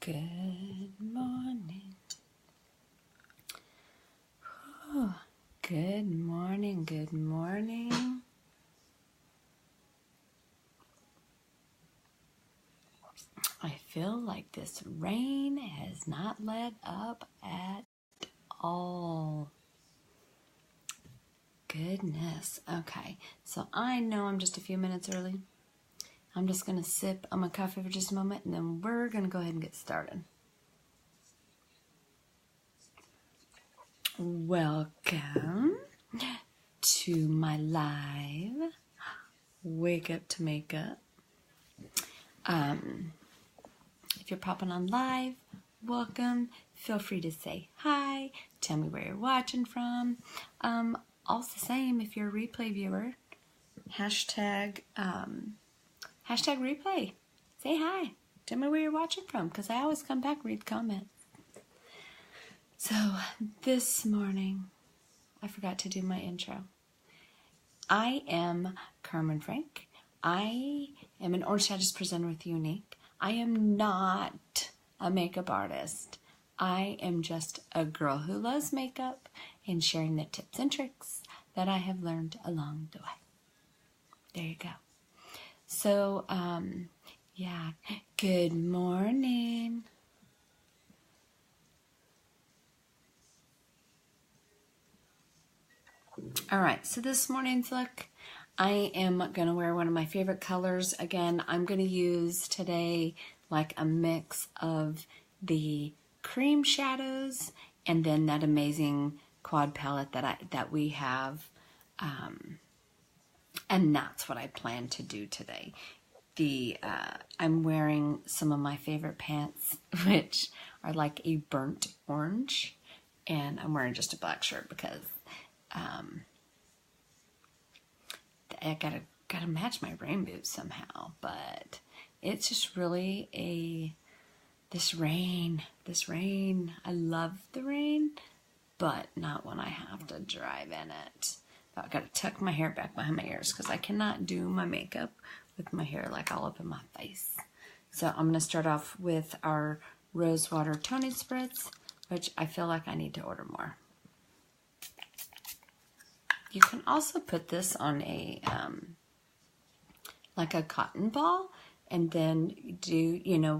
Good morning. Oh, good morning, good morning. I feel like this rain has not let up at all. Goodness. Okay, so I know I'm just a few minutes early. I'm just going to sip on my coffee for just a moment, and then we're going to go ahead and get started. Welcome to my live Wake Up to Makeup. If you're popping on live, welcome. Feel free to say hi. Tell me where you're watching from. Also the same if you're a replay viewer. Hashtag replay. Say hi. Tell me where you're watching from, because I always come back and read comments. So this morning, I forgot to do my intro. I am Carmen Frank. I am an Orange Shadows presenter with Unique. I am not a makeup artist. I am just a girl who loves makeup and sharing the tips and tricks that I have learned along the way. There you go. So, yeah, good morning. All right, so this morning's look, I am going to wear one of my favorite colors. Again, I'm going to use today like a mix of the cream shadows and then that amazing quad palette that we have. And that's what I plan to do today. I'm wearing some of my favorite pants, which are like a burnt orange, and I'm wearing just a black shirt because I gotta match my rain boots somehow. But it's just really this rain. I love the rain, but not when I have to drive in it. But I gotta tuck my hair back behind my ears because I cannot do my makeup with my hair like all up in my face. So I'm gonna start off with our rose water toning spritz, which I feel like I need to order more. You can also put this on a like a cotton ball and then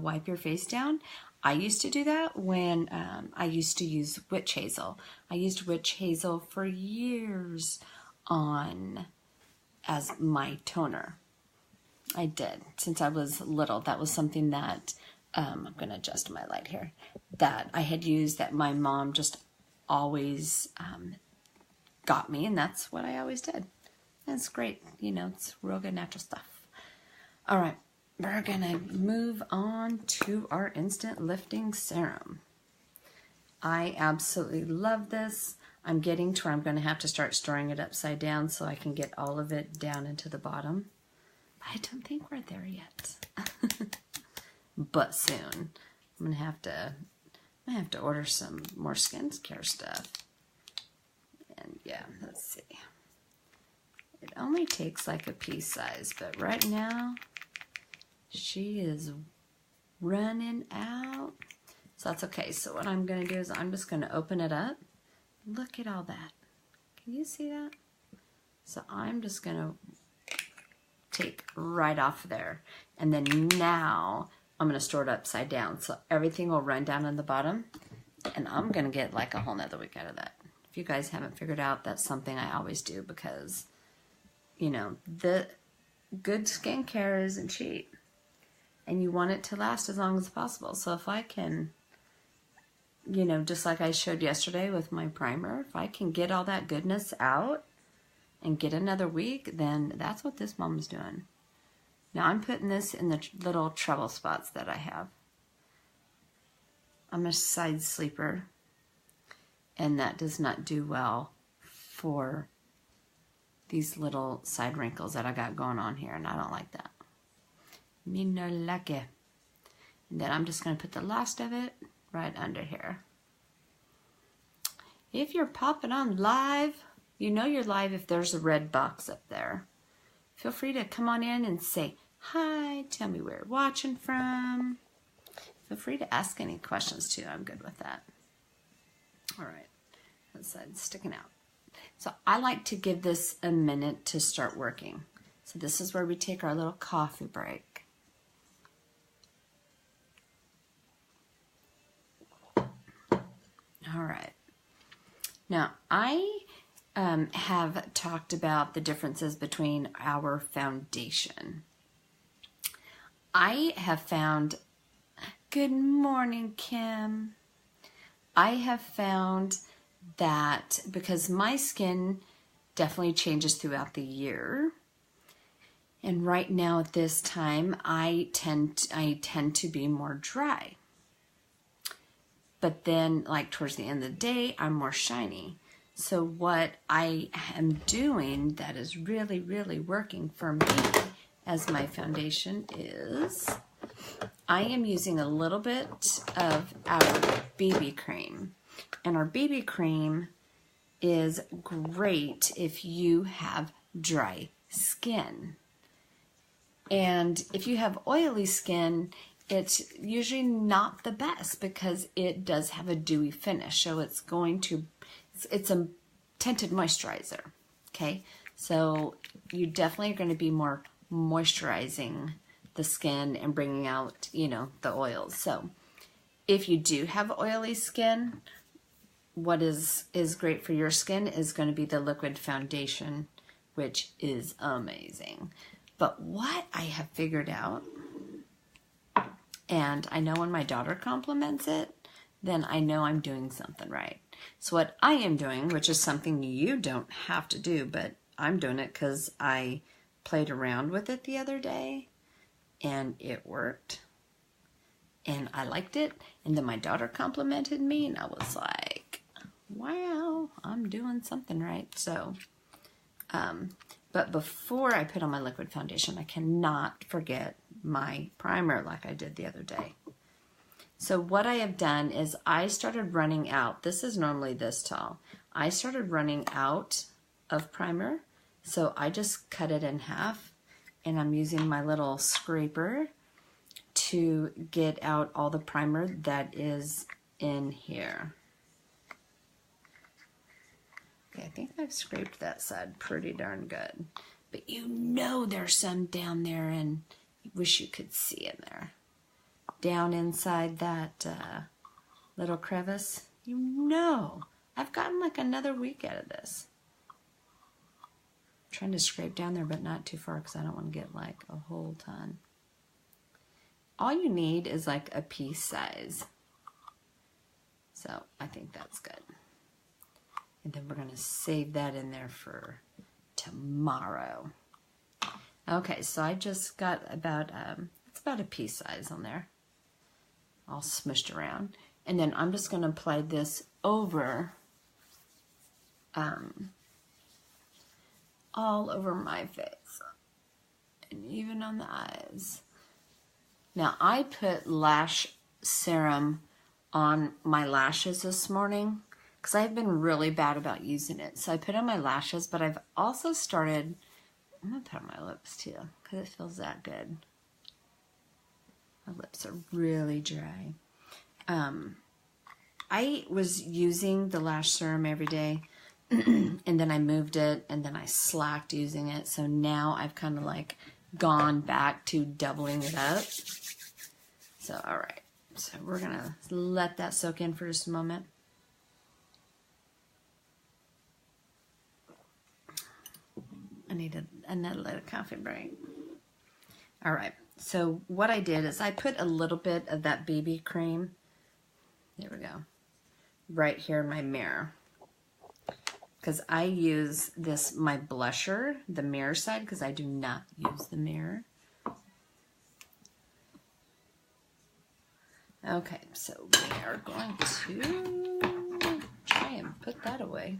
wipe your face down. I used to do that when I used to use witch hazel. I used witch hazel for years as my toner. I did since I was little. That was something that I'm going to adjust my light here, that I had used, that my mom just always got me, and that's what I always did. And it's great, it's real good natural stuff. All right, we're gonna move on to our instant lifting serum. I absolutely love this. I'm getting to where I'm going to have to start stirring it upside down so I can get all of it down into the bottom. I don't think we're there yet, but soon. I'm gonna have to order some more skincare stuff. And yeah, let's see. It only takes like a pea size, but right now she is running out. So that's okay. So what I'm gonna do is I'm just gonna open it up. Look at all that. Can you see that? So I'm just gonna take right off there. And then now I'm gonna store it upside down. So everything will run down in the bottom. And I'm gonna get like a whole nother week out of that. If you guys haven't figured out, that's something I always do because, the good skincare isn't cheap. And you want it to last as long as possible. So if I can, just like I showed yesterday with my primer, if I can get all that goodness out and get another week, then that's what this mom's doing. Now I'm putting this in the little trouble spots that I have. I'm a side sleeper, and that does not do well for these little side wrinkles that I got going on here, and I don't like that. Me no like it. And then I'm just going to put the last of it right under here. If you're popping on live, you're live if there's a red box up there. Feel free to come on in and say hi, tell me where you're watching from. Feel free to ask any questions too. I'm good with that. All right, that side's sticking out. So I like to give this a minute to start working. So this is where we take our little coffee break. All right. Now I have talked about the differences between our foundation. I have found, good morning, Kim. I have found that because my skin definitely changes throughout the year, and right now at this time I tend to be more dry, but then like towards the end of the day I'm more shiny. So what I am doing that is really working for me as my foundation is I am using a little bit of our BB cream. And our BB cream is great if you have dry skin. And if you have oily skin, it's usually not the best because it does have a dewy finish. So it's a tinted moisturizer. Okay, so you definitely are going to be more moisturizing the skin and bringing out, you know, the oils. So if you do have oily skin, what is great for your skin is going to be the liquid foundation, which is amazing. But what I have figured out, and I know when my daughter compliments it, then I know I'm doing something right. So what I am doing, which is something you don't have to do, but I'm doing it because I played around with it the other day and it worked and I liked it, and then my daughter complimented me and I was like, wow, I'm doing something right. So but before I put on my liquid foundation, I cannot forget my primer like I did the other day. So what I have done is I started running out. This is normally this tall. I started running out of primer, so I just cut it in half, and I'm using my little scraper to get out all the primer that is in here. Okay, I think I've scraped that side pretty darn good, but you know there's some down there, and you wish you could see in there. Down inside that little crevice, you know, I've gotten like another week out of this. I'm trying to scrape down there, but not too far because I don't want to get like a whole ton. All you need is like a pea size. So I think that's good. And then we're going to save that in there for tomorrow. Okay, so I just got about, it's about a pea size on there. All smushed around. And then I'm just going to apply this over, all over my face. And even on the eyes. Now, I put lash serum on my lashes this morning because I've been really bad about using it. So I put on my lashes, but I've also started, I'm going to put on my lips too because it feels that good. My lips are really dry. I was using the lash serum every day and then I moved it and then I slacked using it. So now I've kind of like gone back to doubling it up. So, all right. So we're going to let that soak in for just a moment. I need another little coffee break. All right. So what I did is I put a little bit of that BB cream, there we go, right here in my mirror. Because I use this, my blusher, the mirror side, because I do not use the mirror. Okay, so we are going to try and put that away.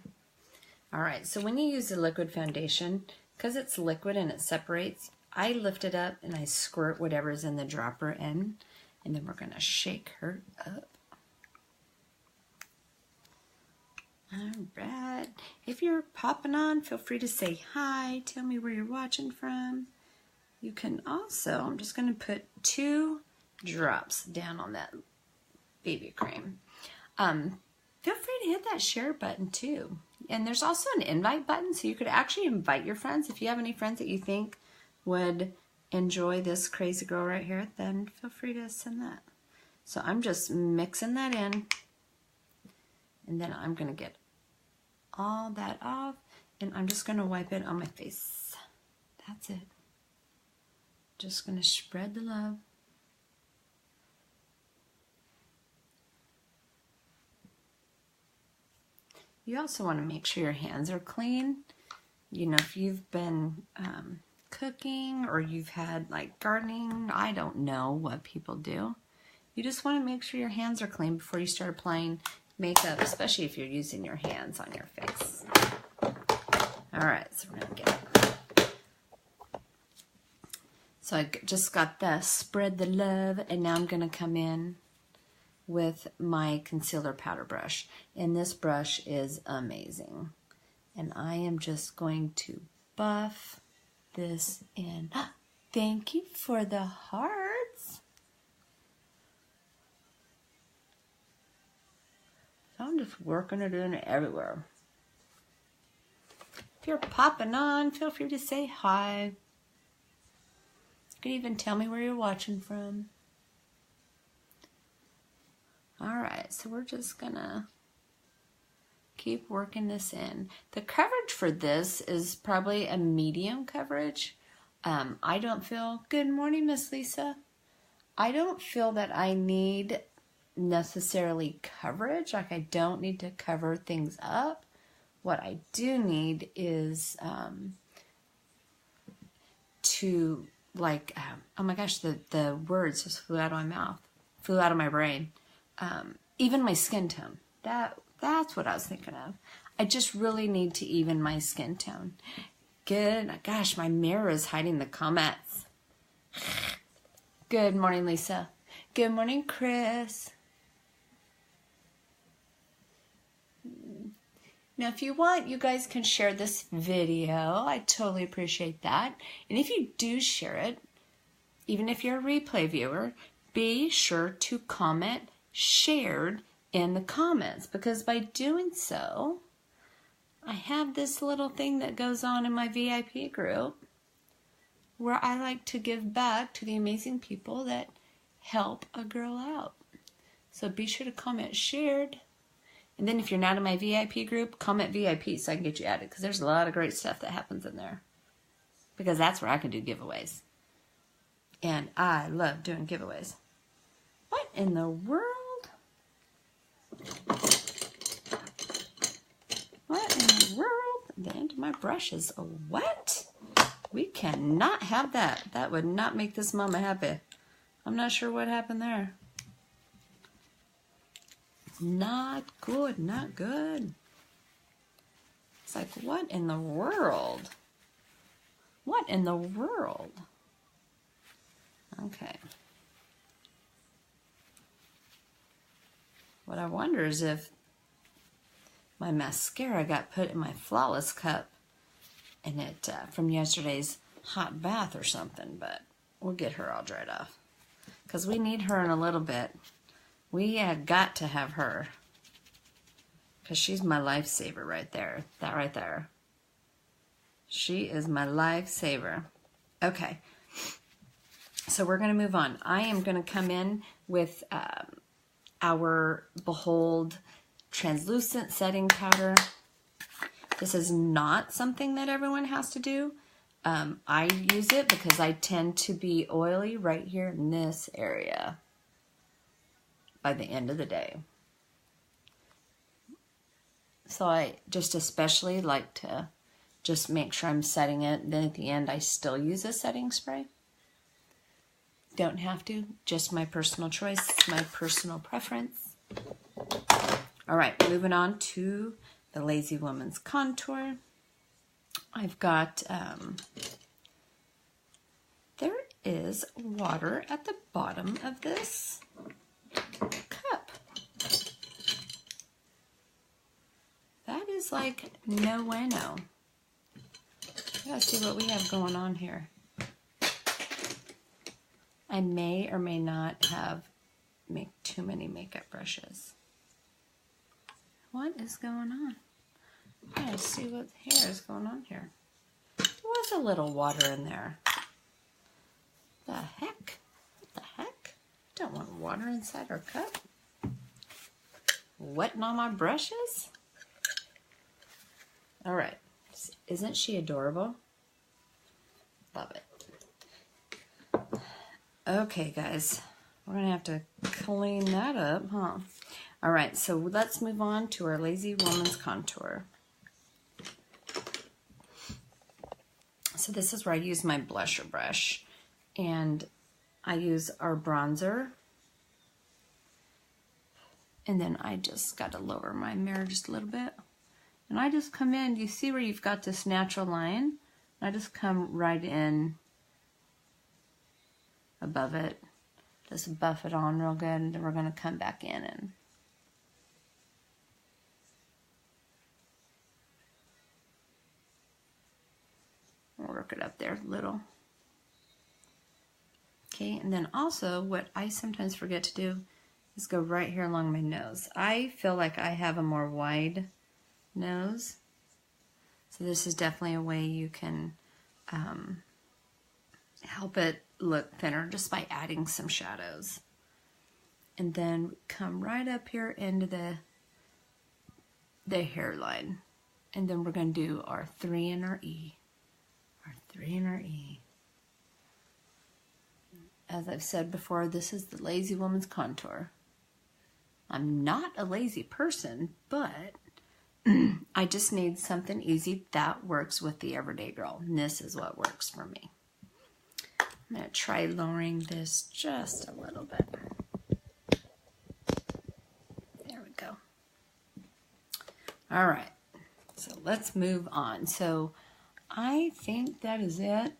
All right, so when you use the liquid foundation, because it's liquid and it separates, I lift it up and I squirt whatever's in the dropper in, and then we're going to shake her up. All right. If you're popping on, feel free to say hi. Tell me where you're watching from. You can also, I'm just going to put 2 drops down on that BB cream. Feel free to hit that share button too. And there's also an invite button, so you could actually invite your friends. If you have any friends that you think would enjoy this crazy girl right here, then feel free to send that. So I'm just mixing that in, and then I'm going to get all that off, and I'm just going to wipe it on my face. That's it. Just going to spread the love. You also want to make sure your hands are clean. You know, if you've been cooking or you've had like gardening, I don't know what people do. You just want to make sure your hands are clean before you start applying makeup, especially if you're using your hands on your face. All right, so we're going to get it. So I just got the spread the love, and now I'm going to come in with my concealer powder brush. And this brush is amazing. And I am just going to buff this in. Thank you for the hearts. So I'm just working it in everywhere. If you're popping on, feel free to say hi. You can even tell me where you're watching from. Alright, so we're just gonna keep working this in. The coverage for this is probably a medium coverage. I don't feel, good morning, Miss Lisa. I don't feel that I need necessarily coverage. Like, I don't need to cover things up. What I do need is to, like, oh my gosh, the words just flew out of my mouth, flew out of my brain. Even my skin tone. That's what I was thinking of. I just really need to even my skin tone. Good. Gosh, my mirror is hiding the comments. Good morning, Lisa. Good morning, Chris. Now, if you want, you guys can share this video. I totally appreciate that. And if you do share it, even if you're a replay viewer, be sure to comment shared in the comments, because by doing so, I have this little thing that goes on in my VIP group where I like to give back to the amazing people that help a girl out. So be sure to comment shared. And then if you're not in my VIP group, comment VIP so I can get you added, because there's a lot of great stuff that happens in there. Because that's where I can do giveaways. And I love doing giveaways. What in the world? What in the world? The end of my brush is wet. We cannot have that. That would not make this mama happy. I'm not sure what happened there. Not good, not good. It's like, what in the world? What in the world? Okay. What I wonder is if my mascara got put in my Flawless cup and it from yesterday's hot bath or something, but we'll get her all dried off because we need her in a little bit. We got to have her because she's my lifesaver right there. That right there. She is my lifesaver. Okay, so we're going to move on. I am going to come in with our Behold translucent setting powder. This is not something that everyone has to do. I use it because I tend to be oily right here in this area by the end of the day. So I just especially like to just make sure I'm setting it. Then at the end, I still use a setting spray. Don't have to, just my personal choice, my personal preference. All right, moving on to the Lazy Woman's Contour. I've got, there is water at the bottom of this cup. That is like no bueno. Let's see what we have going on here. I may or may not have make too many makeup brushes. What is going on? I gotta see what hair is going on here. There was a little water in there. The heck? What the heck? Don't want water inside our cup. Wetting on my brushes? All right. Isn't she adorable? Love it. Okay, guys. We're going to have to clean that up, huh? All right, so let's move on to our Lazy Woman's Contour. So this is where I use my blusher brush. And I use our bronzer. And then I just got to lower my mirror just a little bit. And I just come in, you see where you've got this natural line? I just come right in above it. Just buff it on real good, and then we're going to come back in and work it up there a little. Okay, and then also what I sometimes forget to do is go right here along my nose. I feel like I have a more wide nose, so this is definitely a way you can help it look thinner just by adding some shadows. And then come right up here into the hairline, and then we're going to do our 3 and our E. Our 3 and our E. As I've said before, this is the Lazy Woman's Contour. I'm not a lazy person, but I just need something easy that works with the everyday girl. And this is what works for me. I'm going to try lowering this just a little bit. There we go. All right. So let's move on. So I think that is it.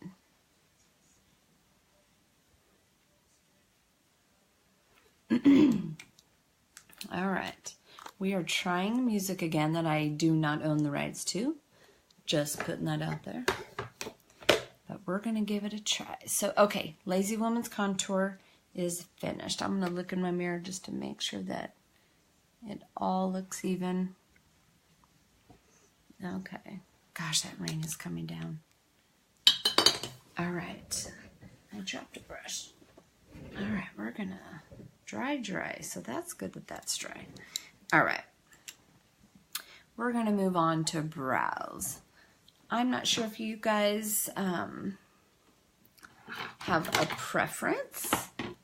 All right. We are trying music again that I do not own the rights to. Just putting that out there. But we're going to give it a try. So, okay. Lazy Woman's Contour is finished. I'm going to look in my mirror just to make sure that it all looks even. Okay. Gosh, that rain is coming down. All right. I dropped a brush. All right. We're going to dry. So that's good that that's dry. All right. We're going to move on to brows. I'm not sure if you guys have a preference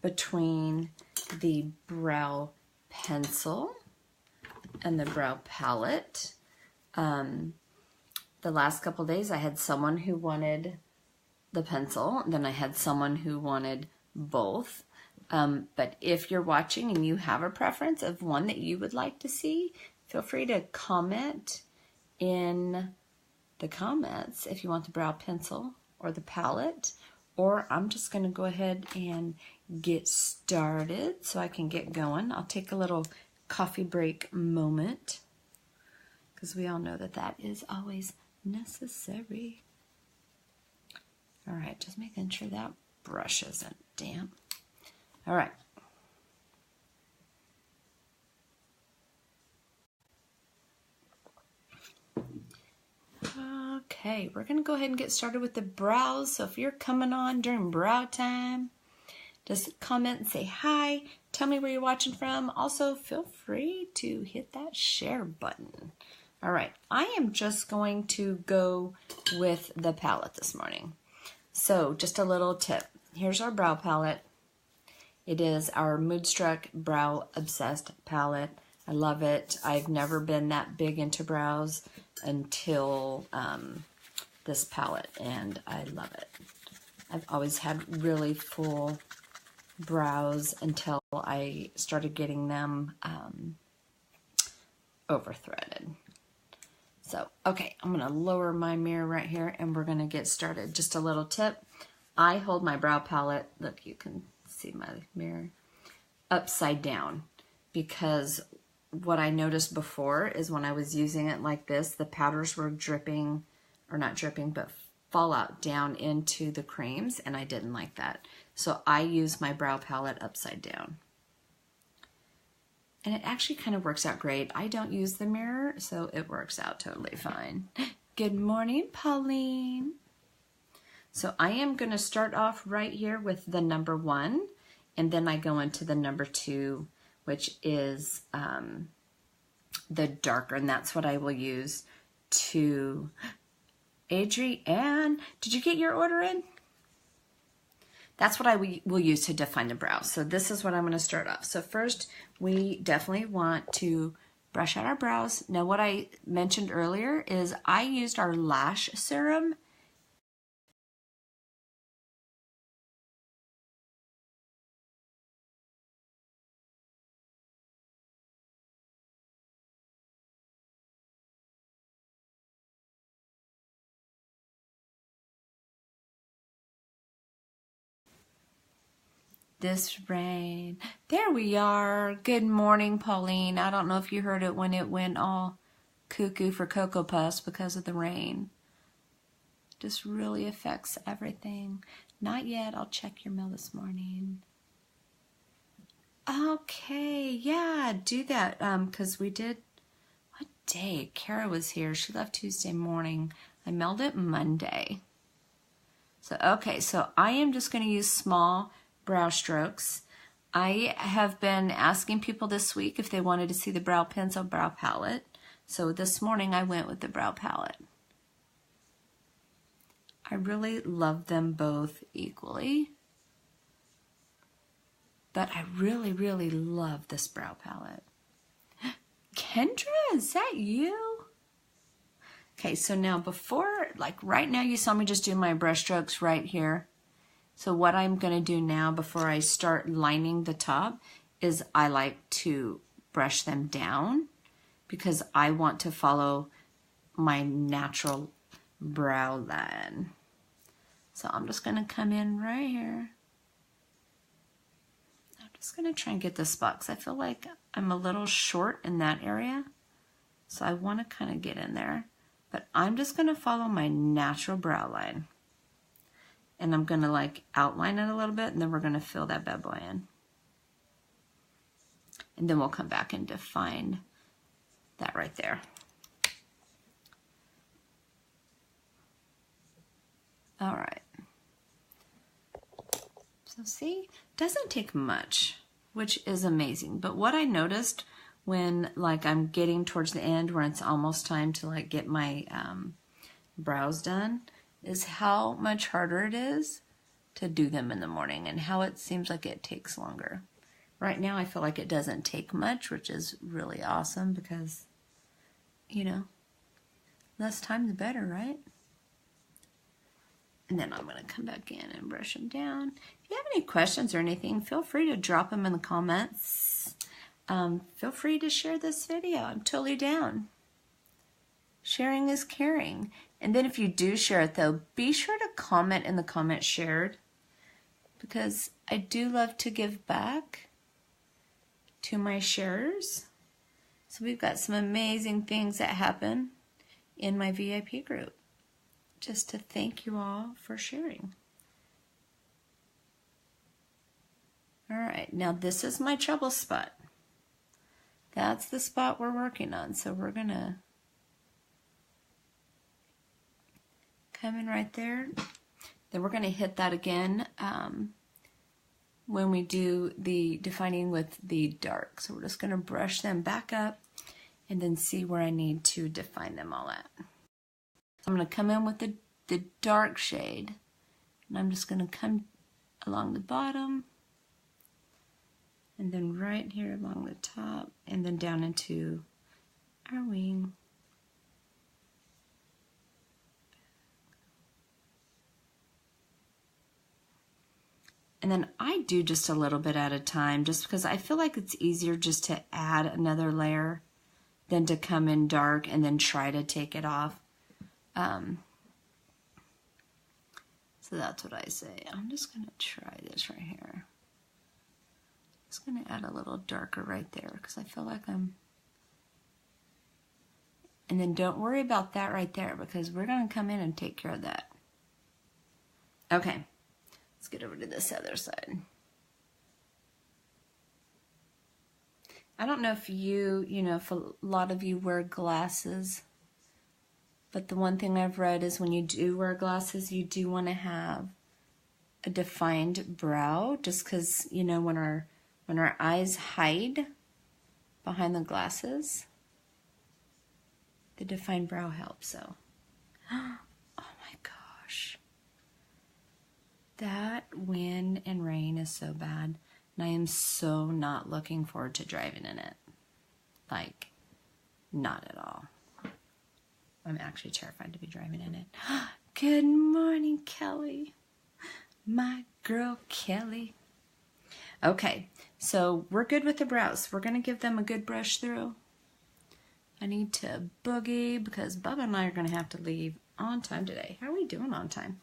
between the brow pencil and the brow palette. The last couple days I had someone who wanted the pencil, then I had someone who wanted both. But if you're watching and you have a preference of one that you would like to see, feel free to comment in the comments if you want the brow pencil or the palette, or I'm just going to go ahead and get started so I can get going. I'll take a little coffee break moment because we all know that that is always necessary. All right, just making sure that brush isn't damp. All right. Okay, we're going to go ahead and get started with the brows. So if you're coming on during brow time, just comment and say hi. Tell me where you're watching from. Also, feel free to hit that share button. All right, I am just going to go with the palette this morning. So just a little tip. Here's our brow palette. It is our Moodstruck Brow Obsessed palette. I love it. I've never been that big into brows until this palette, and I love it. I've always had really full brows until I started getting them over threaded. So, okay, I'm going to lower my mirror right here, and we're going to get started. Just a little tip. I hold my brow palette, look, you can see my mirror, upside down, because what I noticed before is when I was using it like this, the powders were dripping, or not dripping, but fall out down into the creams, and I didn't like that. So I use my brow palette upside down. And it actually kind of works out great. I don't use the mirror, so it works out totally fine. Good morning, Pauline. So I am going to start off right here with the number 1, and then I go into the number 2, which is the darker, and that's what I will use to... Adrienne, did you get your order in? That's what I will use to define the brow. So this is what I'm going to start off. So first, we definitely want to brush out our brows. Now, what I mentioned earlier is I used our lash serum. This rain. There we are. Good morning, Pauline. I don't know if you heard it when it went all cuckoo for Cocoa Puffs because of the rain. Just really affects everything. Not yet. I'll check your mail this morning. Okay. Yeah, do that. Because we did... What day? Kara was here. She left Tuesday morning. I mailed it Monday. So, okay. So I am just going to use small brow strokes. I have been asking people this week if they wanted to see the brow pencil brow palette. So this morning I went with the brow palette. I really love them both equally. But I really, really love this brow palette. Kendra, is that you? Okay, so now before, like right now you saw me just do my brush strokes right here. So what I'm going to do now before I start lining the top is I like to brush them down because I want to follow my natural brow line. So I'm just going to come in right here. I'm just going to try and get this spot because I feel like I'm a little short in that area. So I want to kind of get in there. But I'm just going to follow my natural brow line. And I'm going to like outline it a little bit, and then we're going to fill that bad boy in. And then we'll come back and define that right there. All right. So see, doesn't take much, which is amazing. But what I noticed when like I'm getting towards the end where it's almost time to like get my brows done is how much harder it is to do them in the morning and how it seems like it takes longer. Right now I feel like it doesn't take much, which is really awesome because, you know, less time the better, right? And then I'm going to come back in and brush them down. If you have any questions or anything, feel free to drop them in the comments. Feel free to share this video. I'm totally down. Sharing is caring. And then if you do share it though, be sure to comment in the comments shared because I do love to give back to my sharers. So we've got some amazing things that happen in my VIP group. Just to thank you all for sharing. All right, now this is my trouble spot. That's the spot we're working on. So we're gonna come in right there. Then we're going to hit that again when we do the defining with the dark. So we're just going to brush them back up and then see where I need to define them all at. So I'm going to come in with the dark shade, and I'm just going to come along the bottom and then right here along the top and then down into our wing. And then I do just a little bit at a time just because I feel like it's easier just to add another layer than to come in dark and then try to take it off. So that's what I say. I'm just going to try this right here. Just going to add a little darker right there because I feel like I'm... And then don't worry about that right there because we're going to come in and take care of that. Okay. Let's get over to this other side. I don't know if if a lot of you wear glasses, but the one thing I've read is when you do wear glasses, you do want to have a defined brow, just because, when our eyes hide behind the glasses, the defined brow helps. So, oh my gosh. That wind and rain is so bad. And I am so not looking forward to driving in it. Like, not at all. I'm actually terrified to be driving in it. Good morning, Kelly. My girl, Kelly. Okay, so we're good with the brows. We're going to give them a good brush through. I need to boogie because Bubba and I are going to have to leave on time today. How are we doing on time?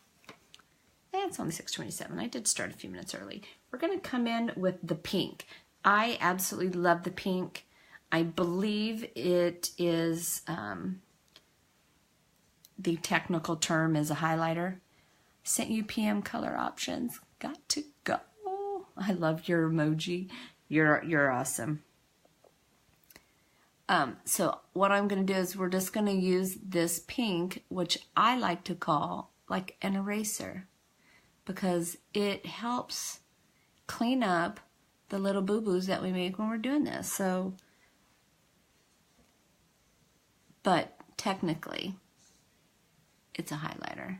It's only 6:27. I did start a few minutes early. We're going to come in with the pink. I absolutely love the pink. I believe it is, the technical term is a highlighter. Sent you PM color options. Got to go. I love your emoji. You're awesome. So what I'm going to do is we're just going to use this pink, which I like to call like an eraser, because it helps clean up the little boo-boos that we make when we're doing this. So, but technically, it's a highlighter.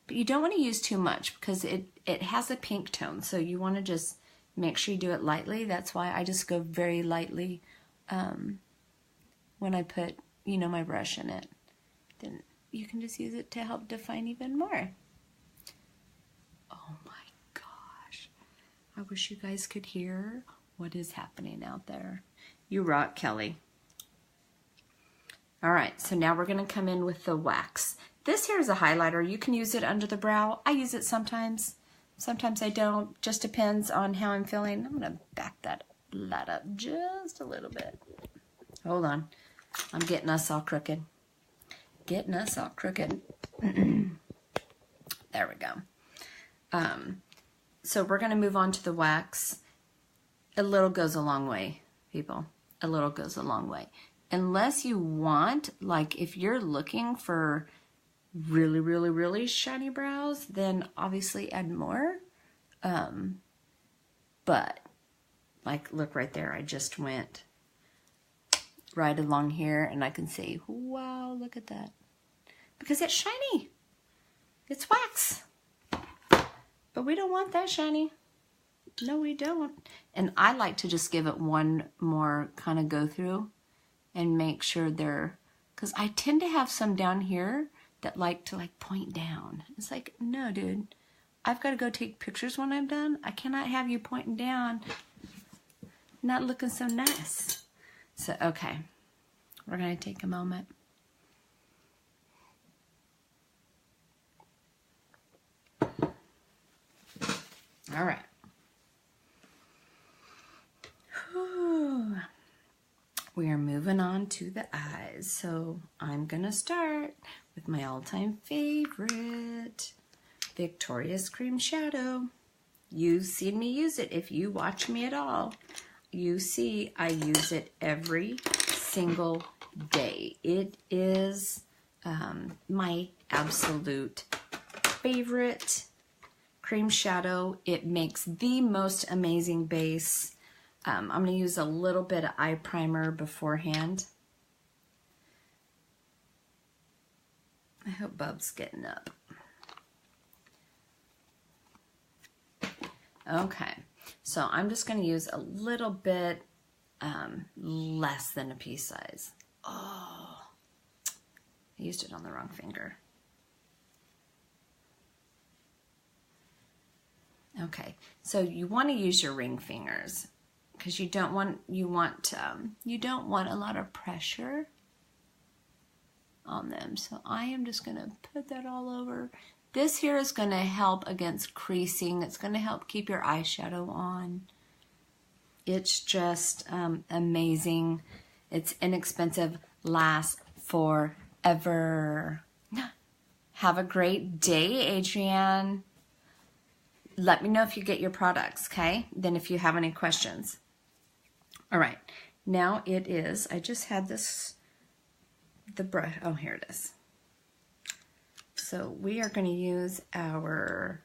But you don't want to use too much because it has a pink tone. So you want to just make sure you do it lightly. That's why I just go very lightly when I put, my brush in it. Then you can just use it to help define even more. Oh my gosh. I wish you guys could hear what is happening out there. You rock, Kelly. All right, so now we're going to come in with the wax. This here is a highlighter. You can use it under the brow. I use it sometimes. Sometimes I don't. Just depends on how I'm feeling. I'm going to back that light up just a little bit. Hold on. I'm getting us all crooked. Getting us all crooked. There we go. So we're going to move on to the wax. A little goes a long way, people. A little goes a long way. Unless you want, like if you're looking for really, really, really shiny brows, then obviously add more. But like, look right there. I just went right along here and I can see, wow, look at that. Because it's shiny. It's wax. But we don't want that shiny. No, we don't. And I like to just give it one more kind of go through and make sure they're, because I tend to have some down here that like to point down. It's like, no, dude, I've got to go take pictures when I'm done. I cannot have you pointing down, not looking so nice. So, okay, we're going to take a moment. All right. Whew. We are moving on to the eyes. So I'm going to start with my all-time favorite, Victoria's Cream Shadow. You've seen me use it. If you watch me at all, you see I use it every single day. It is my absolute favorite cream shadow. It makes the most amazing base. I'm going to use a little bit of eye primer beforehand. I hope Bub's getting up. Okay, so I'm just going to use a little bit less than a pea size. Oh, I used it on the wrong finger. Okay, so you want to use your ring fingers because you don't want a lot of pressure on them. So I am just going to put that all over. This here is going to help against creasing. It's going to help keep your eyeshadow on. It's just amazing. It's inexpensive, lasts forever. Have a great day, Adrienne. let me know if you get your products, okay? Then if you have any questions. All right, now it is, I just had this, the brush, oh, here it is. So we are going to use our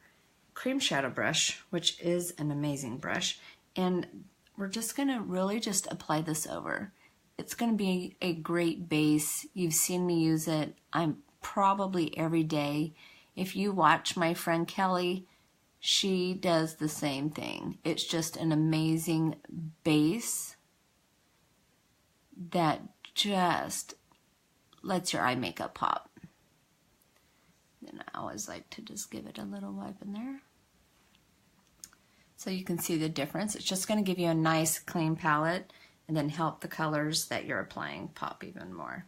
cream shadow brush, which is an amazing brush, and we're just going to really just apply this over. It's going to be a great base. You've seen me use it. I'm probably every day. If you watch my friend Kelly, she does the same thing. It's just an amazing base that just lets your eye makeup pop. Then I always like to just give it a little wipe in there. So you can see the difference. It's just going to give you a nice clean palette and then help the colors that you're applying pop even more.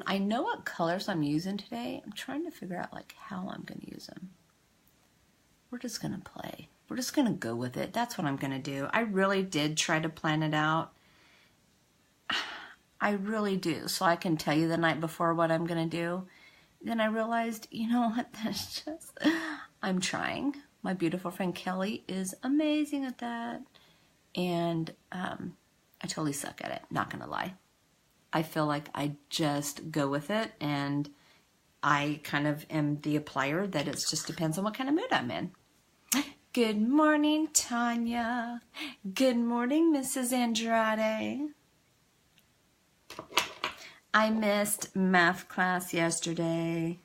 I know what colors I'm using today. I'm trying to figure out like how I'm going to use them. We're just going to play. We're just going to go with it. That's what I'm going to do. I really did try to plan it out. I really do. So I can tell you the night before what I'm going to do. Then I realized, you know what, that's just, I'm trying. My beautiful friend Kelly is amazing at that. And I totally suck at it, not gonna lie. I feel like I just go with it, and I kind of am the applier that it just depends on what kind of mood I'm in. Good morning, Tanya. Good morning, Mrs. Andrade. I missed math class yesterday.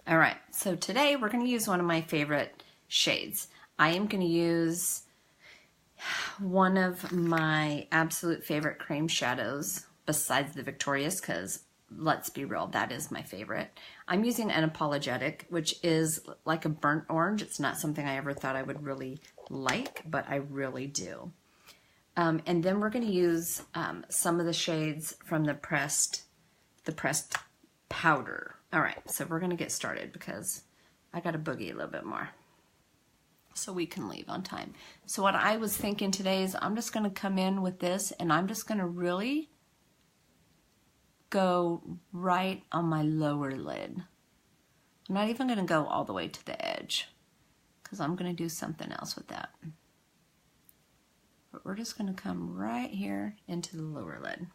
All right, so today we're going to use one of my favorite shades. I am going to use one of my absolute favorite cream shadows besides the Victorious, because let's be real, that is my favorite. I'm using Unapologetic, which is like a burnt orange. It's not something I ever thought I would really like, but I really do. And then we're going to use some of the shades from the pressed powder. All right, so we're going to get started because I got to boogie a little bit more so we can leave on time. So what I was thinking today is I'm just going to come in with this, and I'm just going to really go right on my lower lid. I'm not even going to go all the way to the edge because I'm going to do something else with that. But we're just going to come right here into the lower lid.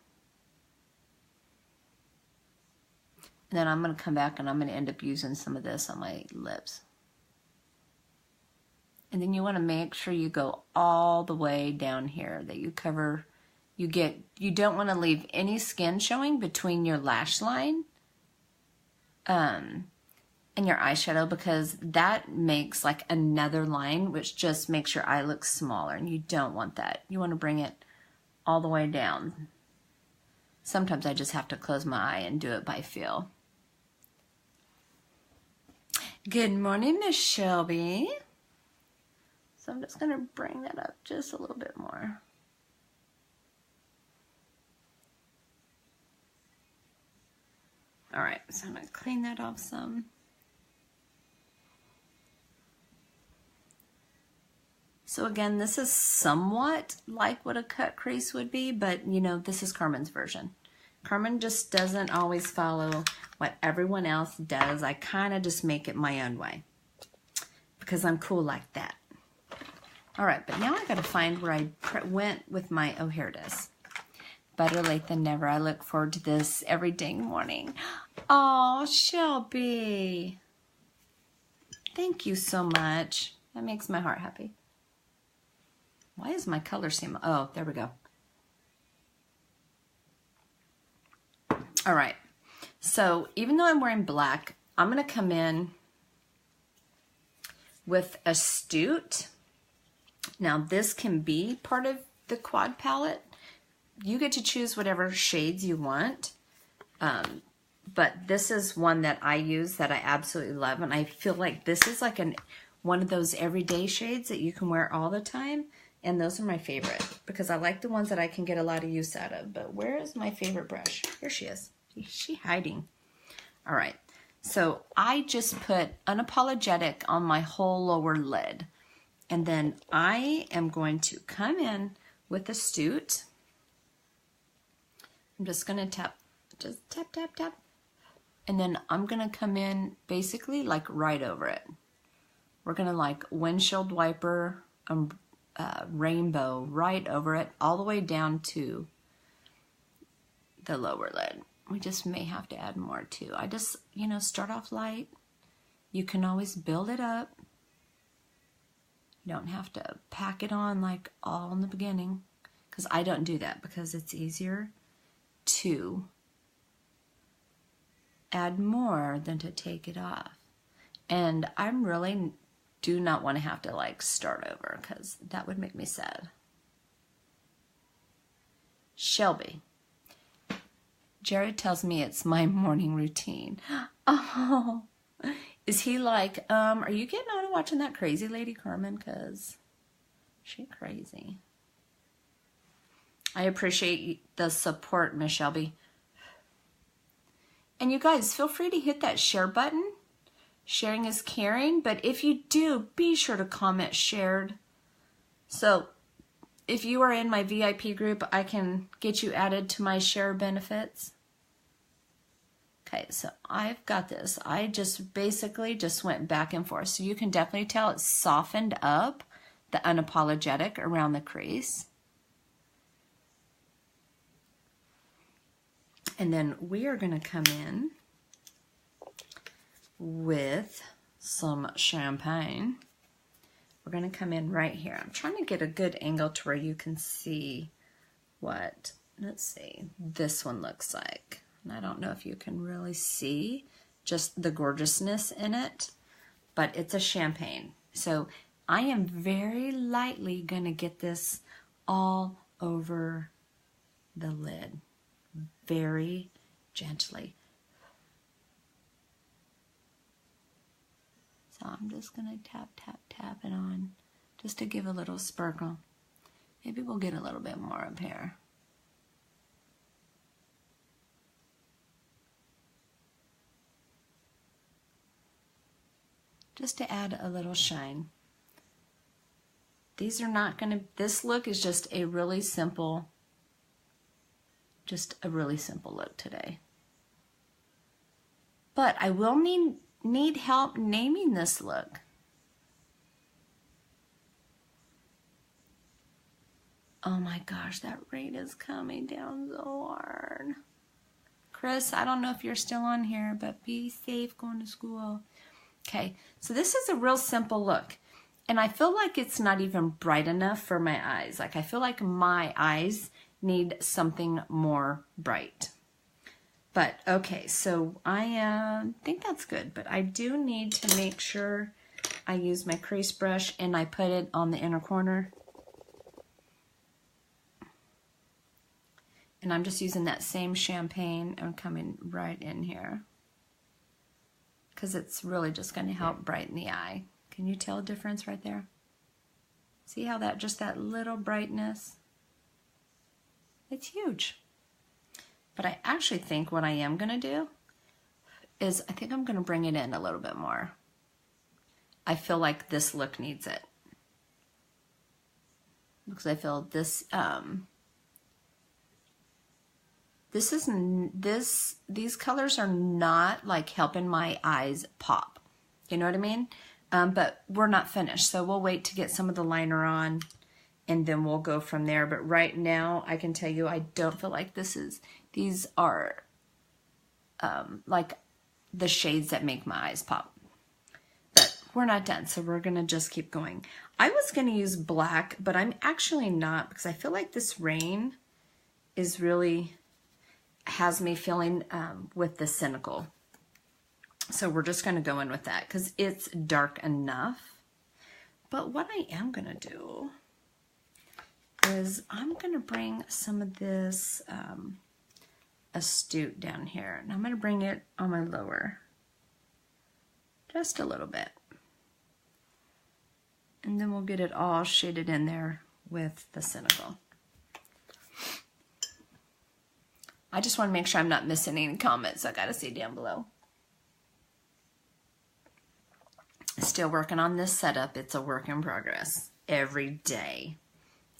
And then I'm going to come back and I'm going to end up using some of this on my lips. And then you want to make sure you go all the way down here, that you cover, you don't want to leave any skin showing between your lash line and your eyeshadow, because that makes like another line, which just makes your eye look smaller, and you don't want that. You want to bring it all the way down. Sometimes I just have to close my eye and do it by feel. Good morning, Miss Shelby. So I'm just going to bring that up just a little bit more. All right, so I'm going to clean that off some. So again, this is somewhat like what a cut crease would be, but you know, this is Carmen's version. Carmen just doesn't always follow what everyone else does. I kind of just make it my own way because I'm cool like that. All right, but now I got to find where I went with my, oh, here it is. Better late than never. I look forward to this every dang morning. Oh, Shelby. Thank you so much. That makes my heart happy. Why is my color seem, oh, there we go. All right, so even though I'm wearing black, I'm going to come in with Astute. Now this can be part of the quad palette. You get to choose whatever shades you want, but this is one that I use that I absolutely love, and I feel like this is like one of those everyday shades that you can wear all the time, and those are my favorite because I like the ones that I can get a lot of use out of. But where is my favorite brush? Here she is. Is she hiding? All right, so I just put Unapologetic on my whole lower lid, and then I am going to come in with Astute. I'm just going to tap, just tap, tap, tap. And then I'm going to come in basically like right over it. We're going to like windshield wiper rainbow right over it all the way down to the lower lid. We just may have to add more too. I just, you know, start off light. You can always build it up. You don't have to pack it on like all in the beginning, because I don't do that, because it's easier to add more than to take it off. And I'm really do not want to have to like start over, because that would make me sad. Shelby. Jared tells me it's my morning routine. Oh, is he like, are you getting on and watching that crazy lady Carmen? Because she crazy. I appreciate the support, Miss Shelby. And you guys, feel free to hit that share button. Sharing is caring, but if you do, be sure to comment shared. So if you are in my VIP group, I can get you added to my share benefits. Okay, so I've got this. I just basically just went back and forth. So you can definitely tell it's softened up the Unapologetic around the crease. And then we are going to come in with some champagne. We're going to come in right here. I'm trying to get a good angle to where you can see what, let's see, this one looks like. And I don't know if you can really see just the gorgeousness in it, but it's a champagne. So I am very lightly going to get this all over the lid, very gently. So I'm just going to tap, tap, tap it on just to give a little sparkle. Maybe we'll get a little bit more up here. Just to add a little shine. These are not going to, this look is just a really simple look today. But I will need help naming this look. Oh my gosh, that rain is coming down so hard. Chris, I don't know if you're still on here, but be safe going to school. Okay, so this is a real simple look. And I feel like it's not even bright enough for my eyes. Like I feel like my eyes need something more bright. But okay, so I think that's good. But I do need to make sure I use my crease brush and I put it on the inner corner. And I'm just using that same champagne and coming right in here, because it's really just going to help brighten the eye. Can you tell a difference right there? See how that, just that little brightness? It's huge. But I actually think what I am going to do is I think I'm going to bring it in a little bit more. I feel like this look needs it. Because I feel this, these colors are not like helping my eyes pop. You know what I mean? But we're not finished, so we'll wait to get some of the liner on and then we'll go from there. But right now, I can tell you, I don't feel like these are like the shades that make my eyes pop. But we're not done, so we're gonna just keep going. I was gonna use black, but I'm actually not, because I feel like this rain is really, has me feeling with the Cynical. So we're just going to go in with that because it's dark enough. But what I am going to do is I'm going to bring some of this Astute down here. And I'm going to bring it on my lower. Just a little bit. And then we'll get it all shaded in there with the Cynical. I just want to make sure I'm not missing any comments. I got to see down below. Still working on this setup. It's a work in progress every day.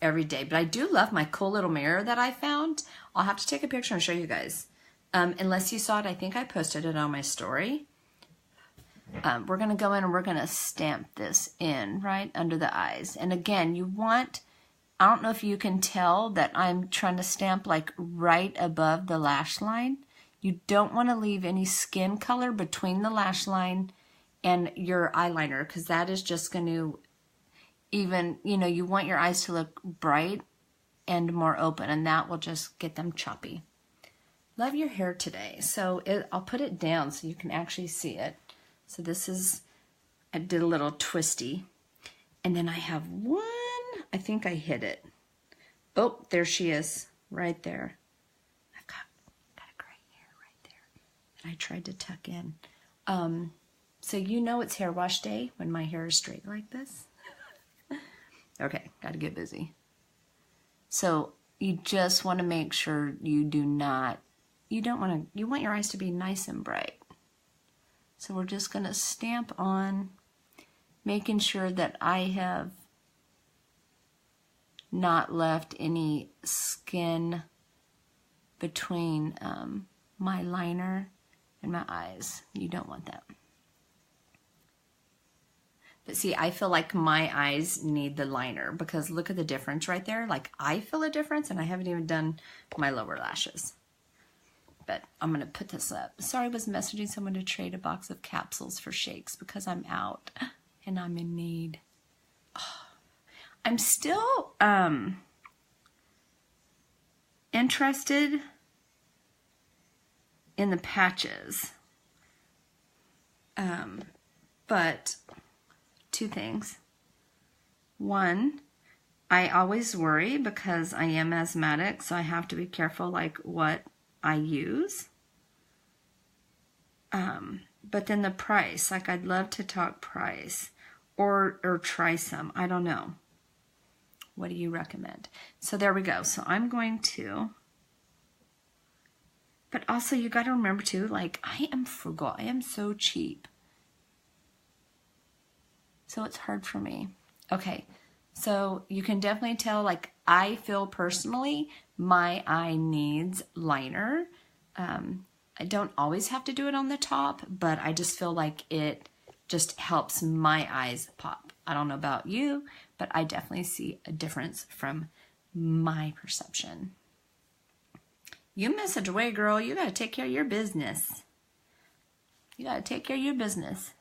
Every day. But I do love my cool little mirror that I found. I'll have to take a picture and show you guys. Unless you saw it, I think I posted it on my story. We're going to go in and we're going to stamp this in right under the eyes. And again, you want, I don't know if you can tell that I'm trying to stamp like right above the lash line. You don't want to leave any skin color between the lash line and your eyeliner, because that is just going to even, you know, you want your eyes to look bright and more open, and that will just get them choppy. Love your hair today. So I'll put it down so you can actually see it. So this is, I did a little twisty. And then I have one, I think I hit it. Oh, there she is, right there. I've got a gray hair right there that I tried to tuck in. So you know it's hair wash day when my hair is straight like this. Okay, gotta get busy. So you just want to make sure you do not, you want your eyes to be nice and bright. So we're just going to stamp on, making sure that I have not left any skin between my liner and my eyes. You don't want that. But see, I feel like my eyes need the liner because look at the difference right there. Like I feel a difference and I haven't even done my lower lashes. But I'm going to put this up. Sorry, I was messaging someone to trade a box of capsules for shakes because I'm out and I'm in need. Oh, I'm still interested in the patches. But two things. One, I always worry because I am asthmatic, so I have to be careful like what I use. But then the price, like I'd love to talk price or try some. I don't know. What do you recommend? So there we go. So I'm going to, but also you got to remember too, like I am frugal. I am so cheap. So it's hard for me. Okay. So you can definitely tell, like I feel personally, my eye needs liner. I don't always have to do it on the top, but I just feel like it just helps my eyes pop. I don't know about you, but I definitely see a difference from my perception. You message away, girl. You got to take care of your business. You got to take care of your business.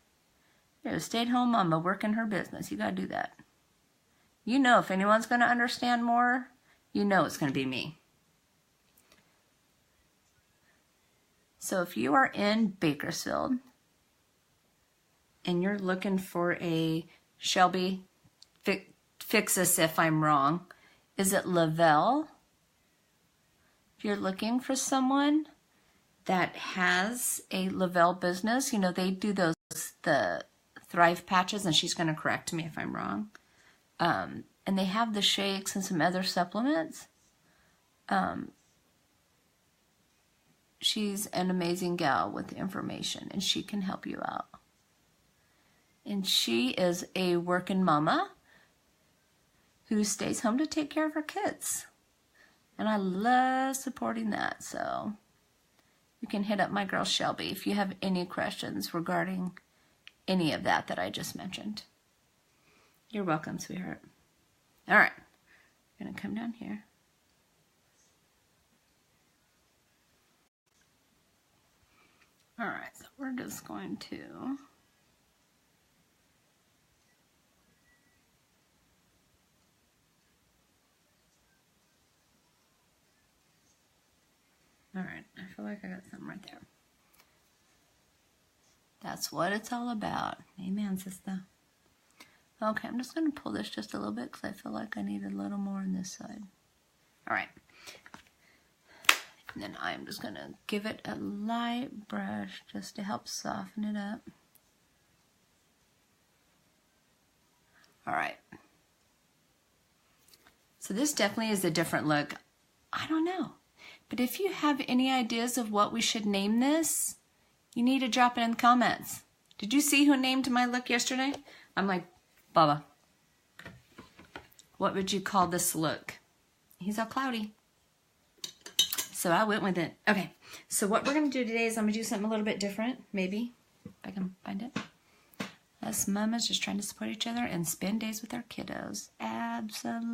You're a stay-at-home mama working her business. You got to do that. You know if anyone's going to understand more, you know it's going to be me. So if you are in Bakersfield and you're looking for a, Shelby, fix this if I'm wrong, is it Lavelle? If you're looking for someone that has a Lavelle business, you know, they do those, the Thrive patches, and she's going to correct me if I'm wrong. And they have the shakes and some other supplements. She's an amazing gal with information, and she can help you out. And she is a working mama who stays home to take care of her kids. And I love supporting that. So you can hit up my girl Shelby if you have any questions regarding any of that I just mentioned. You're welcome, sweetheart. All right, I'm going to come down here. All right, so we're just going to all right, I feel like I got something right there. That's what it's all about. Amen, sister. Okay, I'm just going to pull this just a little bit because I feel like I need a little more on this side. All right. And then I'm just going to give it a light brush just to help soften it up. All right. So this definitely is a different look. I don't know. But if you have any ideas of what we should name this, you need to drop it in the comments. Did you see who named my look yesterday? I'm like, Baba, what would you call this look? He's all cloudy. So I went with it. Okay, so what we're going to do today is I'm going to do something a little bit different, maybe, if I can find it. Us mamas just trying to support each other and spend days with our kiddos. Absolutely.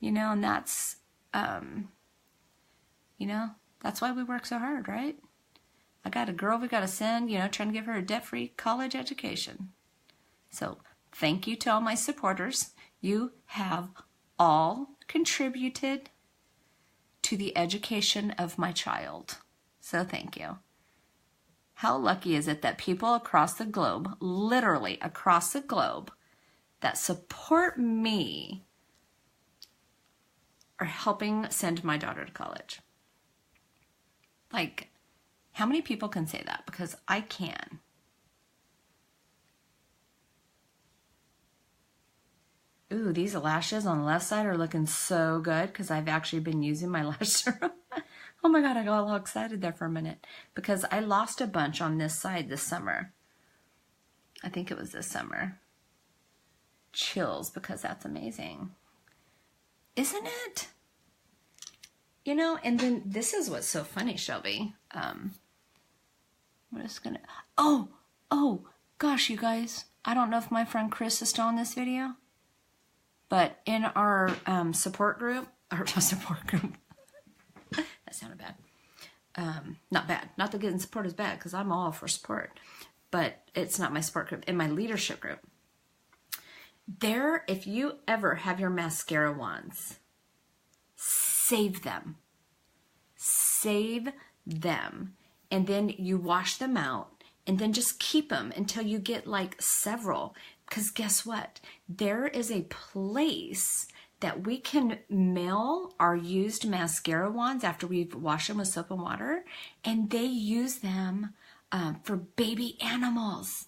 You know, and that's, you know, that's why we work so hard, right? I got a girl we got to send, you know, trying to give her a debt-free college education. So thank you to all my supporters. You have all contributed to the education of my child. So thank you. How lucky is it that people across the globe, literally across the globe, that support me are helping send my daughter to college? Like, how many people can say that? Because I can. Ooh, these lashes on the left side are looking so good because I've actually been using my lash serum. Oh my God, I got all excited there for a minute because I lost a bunch on this side this summer. I think it was this summer. Chills, because that's amazing. Isn't it? You know, and then this is what's so funny, Shelby. We're just gonna, oh, gosh, you guys. I don't know if my friend Chris is still in this video, but in our support group, that sounded bad. Not bad. Not that getting support is bad, because I'm all for support. But it's not my support group. In my leadership group, there, if you ever have your mascara wands, save them. Save them. And then you wash them out. And then just keep them until you get like several. Because guess what? There is a place that we can mail our used mascara wands after we've washed them with soap and water, and they use them for baby animals.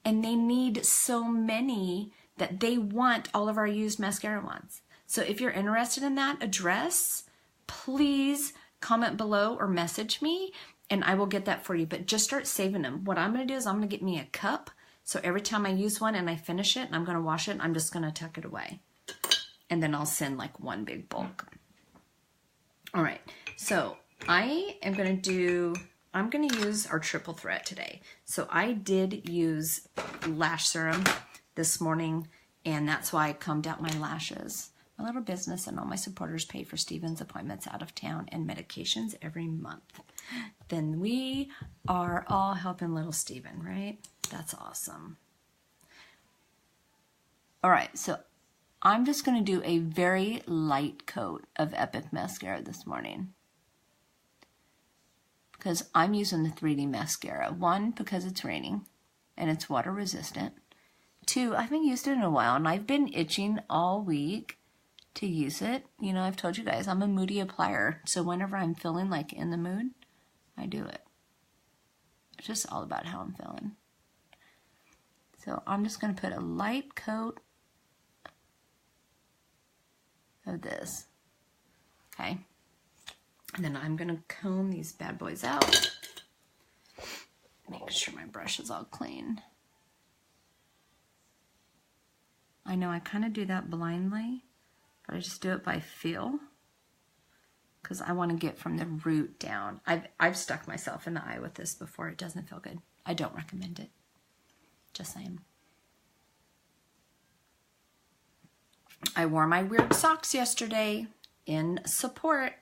And they need so many that they want all of our used mascara wands. So if you're interested in that address, please comment below or message me, and I will get that for you. But just start saving them. What I'm going to do is I'm going to get me a cup. So every time I use one and I finish it and I'm going to wash it, I'm just going to tuck it away. And then I'll send like one big bulk. All right, so I am going to I'm going to use our triple threat today. So I did use lash serum this morning, and that's why I combed out my lashes. My little business and all my supporters pay for Steven's appointments out of town and medications every month. Then we are all helping little Steven, right? That's awesome. All right, so I'm just going to do a very light coat of Epic Mascara this morning because I'm using the 3D mascara. 1, because it's raining and it's water resistant. 2, I haven't used it in a while and I've been itching all week to use it. You know, I've told you guys I'm a moody applier, so whenever I'm feeling like in the mood, I do it. It's just all about how I'm feeling. So I'm just going to put a light coat of this. Okay. And then I'm going to comb these bad boys out. Make sure my brush is all clean. I know I kind of do that blindly, but I just do it by feel because I want to get from the root down. I've stuck myself in the eye with this before. It doesn't feel good. I don't recommend it. Just saying. I wore my weird socks yesterday in support.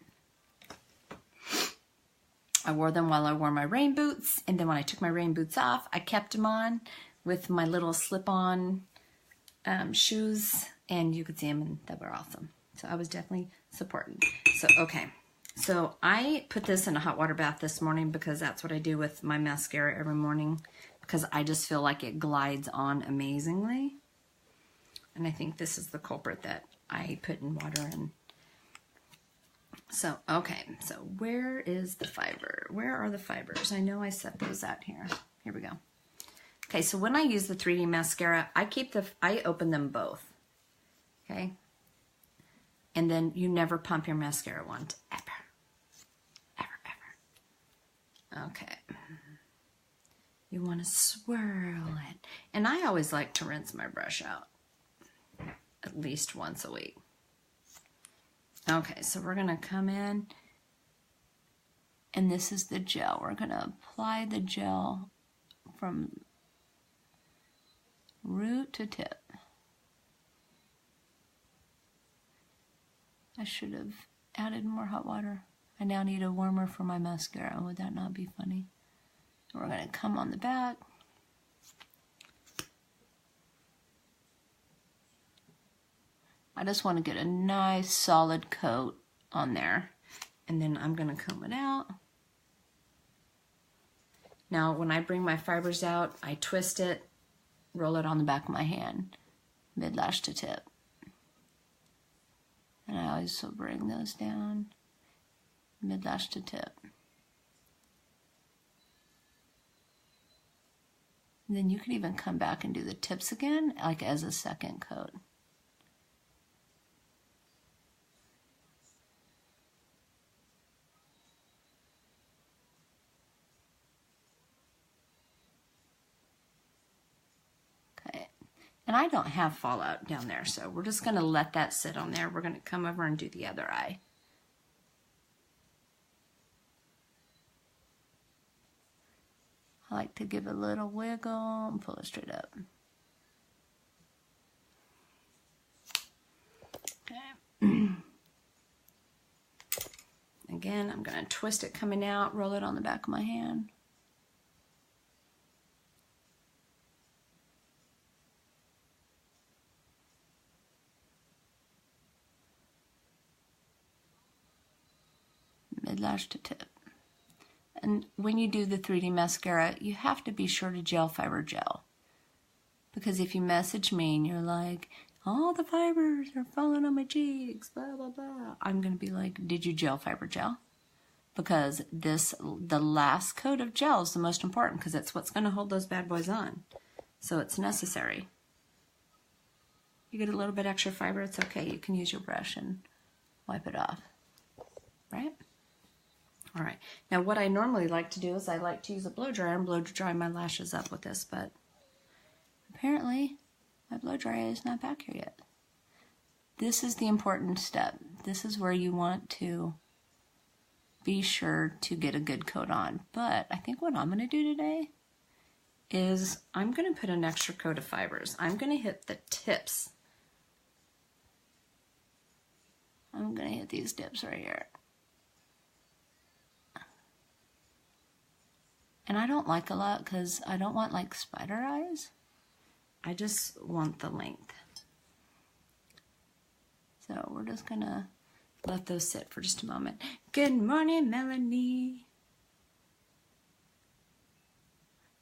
I wore them while I wore my rain boots, and then when I took my rain boots off, I kept them on with my little slip-on shoes, and you could see them, and they were awesome. So I was definitely supporting. So, okay. So I put this in a hot water bath this morning because that's what I do with my mascara every morning because I just feel like it glides on amazingly. And I think this is the culprit that I put in water. And so, okay. So where is the fiber? Where are the fibers? I know I set those out here. Here we go. Okay, so when I use the 3D mascara, I open them both. Okay? And then you never pump your mascara wand. Ever. Ever, ever. Okay. You want to swirl it. And I always like to rinse my brush out at least once a week. Okay, so we're gonna come in, and this is the gel. We're gonna apply the gel from root to tip. I should have added more hot water. I now need a warmer for my mascara. Would that not be funny? We're gonna come on the back. I just want to get a nice solid coat on there, and then I'm going to comb it out. Now when I bring my fibers out, I twist it, roll it on the back of my hand, mid-lash to tip. And I always will bring those down, mid-lash to tip. And then you could even come back and do the tips again, like as a second coat. And I don't have fallout down there, so we're just going to let that sit on there. We're going to come over and do the other eye. I like to give a little wiggle and pull it straight up. Okay. Again, I'm going to twist it coming out, roll it on the back of my hand. Mid-lash to tip. And when you do the 3D mascara, you have to be sure to gel fiber gel. Because if you message me and you're like, all the fibers are falling on my cheeks, blah, blah, blah, I'm going to be like, did you gel fiber gel? Because the last coat of gel is the most important because it's what's going to hold those bad boys on. So it's necessary. You get a little bit extra fiber, it's okay. You can use your brush and wipe it off. Right? All right, now what I normally like to do is I like to use a blow dryer and blow dry my lashes up with this, but apparently my blow dryer is not back here yet. This is the important step. This is where you want to be sure to get a good coat on. But I think what I'm going to do today is I'm going to put an extra coat of fibers. I'm going to hit the tips. I'm going to hit these tips right here. And I don't like a lot because I don't want like spider eyes. I just want the length. So we're just gonna let those sit for just a moment. Good morning, Melanie.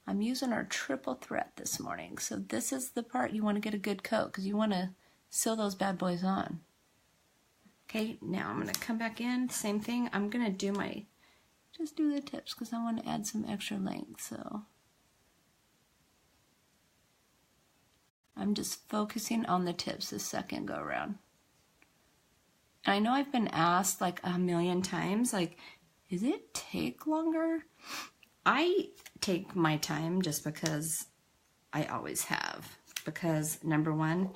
I'm using our triple threat this morning. So this is the part you want to get a good coat because you want to sew those bad boys on. Okay, now I'm gonna come back in, same thing. I'm gonna do my just do the tips because I want to add some extra length. So I'm just focusing on the tips this second go around. And I know I've been asked like a million times, like, does it take longer? I take my time just because I always have. Because number one,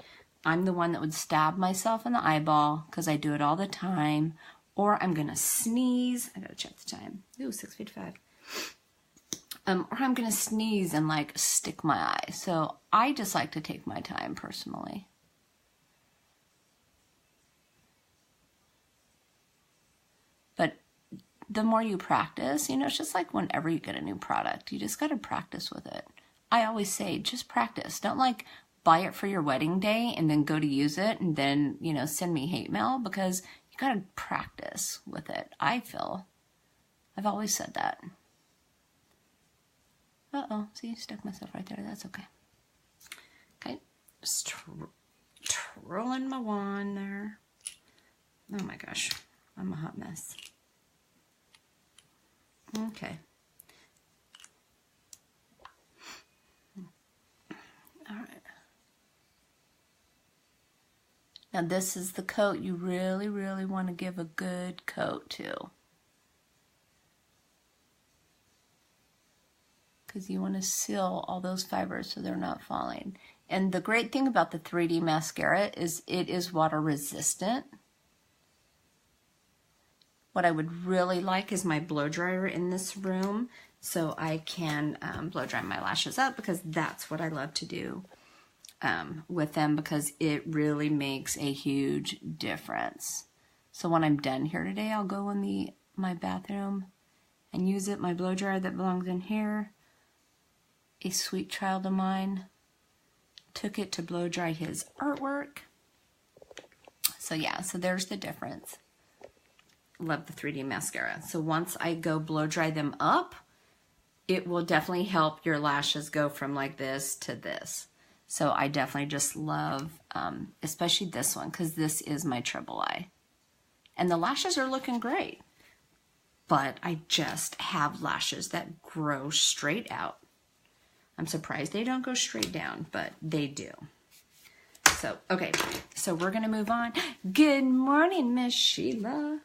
I'm the one that would stab myself in the eyeball because I do it all the time. Or I'm going to sneeze. I got to check the time. Ooh, 6:55. Or I'm going to sneeze and like stick my eye. So I just like to take my time personally. But the more you practice, you know, it's just like whenever you get a new product, you just got to practice with it. I always say, just practice. Don't like buy it for your wedding day and then go to use it and then, you know, send me hate mail because you got to practice with it, I feel. I've always said that. Uh-oh, see, stuck myself right there. That's okay. Okay, just twirling my wand there. Oh my gosh, I'm a hot mess. Okay. All right. Now this is the coat you really, really want to give a good coat to. Because you want to seal all those fibers so they're not falling. And the great thing about the 3D mascara is it is water resistant. what I would really like is my blow dryer in this room so I can blow dry my lashes up, because that's what I love to do with them, because it really makes a huge difference. So when I'm done here today, I'll go in my bathroom and use it. My blow dryer that belongs in here. A sweet child of mine took it to blow dry his artwork. So yeah, so there's the difference. Love the 3D mascara. So once I go blow dry them up, it will definitely help your lashes go from like this to this. So I definitely just love, especially this one, because this is my triple eye. And the lashes are looking great. But I just have lashes that grow straight out. I'm surprised they don't go straight down, but they do. So, okay, so we're going to move on. Good morning, Miss Sheila.